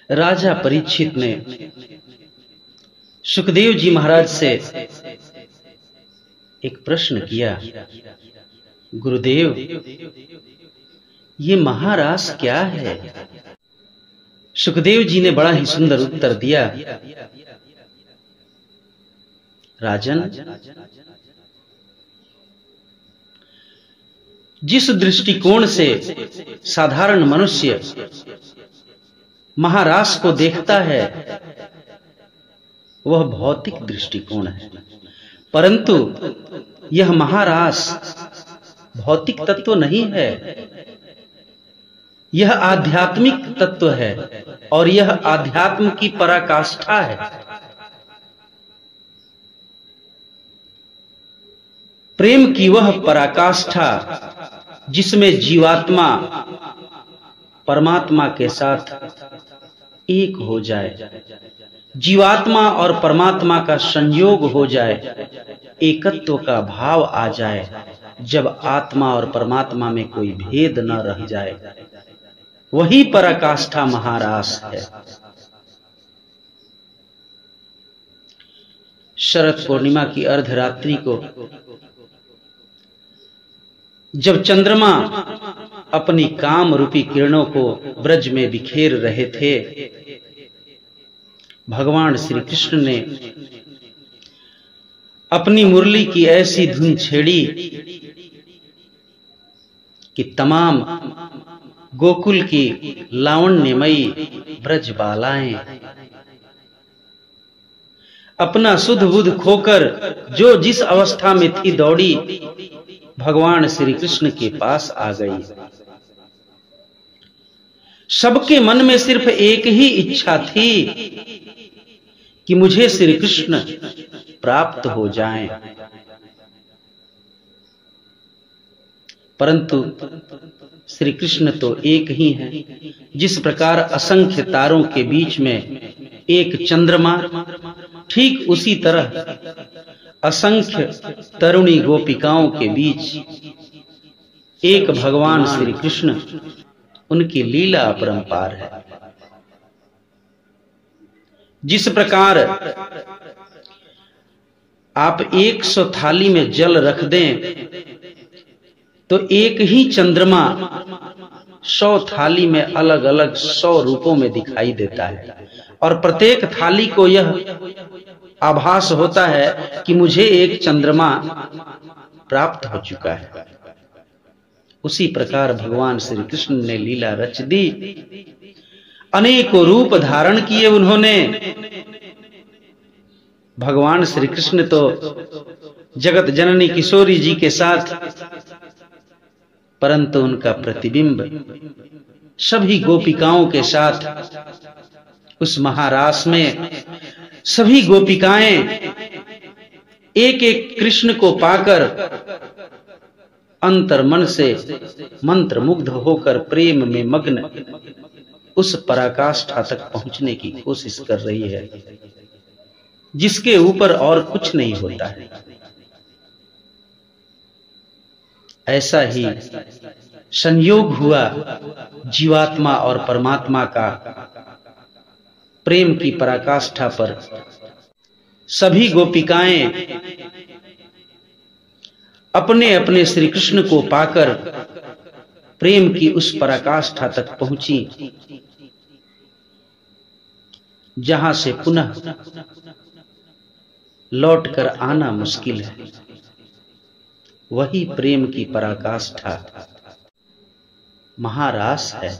राजा परीक्षित ने सुखदेव जी महाराज से एक प्रश्न किया, गुरुदेव ये महारास क्या है? सुखदेव जी ने बड़ा ही सुंदर उत्तर दिया, राजन, जिस दृष्टिकोण से साधारण मनुष्य महारास को देखता है वह भौतिक दृष्टिकोण है, परंतु यह महारास भौतिक तत्व नहीं है, यह आध्यात्मिक तत्व है और यह आध्यात्म की पराकाष्ठा है। प्रेम की वह पराकाष्ठा जिसमें जीवात्मा परमात्मा के साथ एक हो जाए, जीवात्मा और परमात्मा का संयोग हो जाए, एकत्व का भाव आ जाए, जब आत्मा और परमात्मा में कोई भेद न रह जाए, वही पराकाष्ठा महारास है। शरद पूर्णिमा की अर्धरात्रि को जब चंद्रमा अपनी काम रूपी किरणों को ब्रज में बिखेर रहे थे, भगवान श्री कृष्ण ने अपनी मुरली की ऐसी धुन छेड़ी कि तमाम गोकुल की लावण्यमयी ब्रज बालाएं अपना सुध बुध खोकर जो जिस अवस्था में थी दौड़ी भगवान श्री कृष्ण के पास आ गई। सबके मन में सिर्फ एक ही इच्छा थी कि मुझे श्री कृष्ण प्राप्त हो जाएं, परंतु श्री कृष्ण तो एक ही हैं। जिस प्रकार असंख्य तारों के बीच में एक चंद्रमा, ठीक उसी तरह असंख्य तरुणी गोपिकाओं के बीच एक भगवान श्री कृष्ण, उनकी लीला अपरंपार है। जिस प्रकार आप 100 थाली में जल रख दें तो एक ही चंद्रमा 100 थाली में अलग अलग 100 रूपों में दिखाई देता है, और प्रत्येक थाली को यह आभास होता है कि मुझे एक चंद्रमा प्राप्त हो चुका है। उसी प्रकार भगवान श्री कृष्ण ने लीला रच दी, अनेकों रूप धारण किए उन्होंने। भगवान श्री कृष्ण तो जगत जननी किशोरी जी के साथ, परंतु उनका प्रतिबिंब सभी गोपिकाओं के साथ उस महारास में सभी गोपिकाएं एक एक कृष्ण को पाकर अंतर्मन से मंत्रमुग्ध होकर प्रेम में मग्न उस पराकाष्ठा तक पहुंचने की कोशिश कर रही है, जिसके ऊपर और कुछ नहीं होता है। ऐसा ही संयोग हुआ जीवात्मा और परमात्मा का प्रेम की पराकाष्ठा पर। सभी गोपिकाएं अपने अपने श्री कृष्ण को पाकर प्रेम की उस पराकाष्ठा तक पहुंची, जहां से पुनः लौटकर आना मुश्किल है। वही प्रेम की पराकाष्ठा महारास है।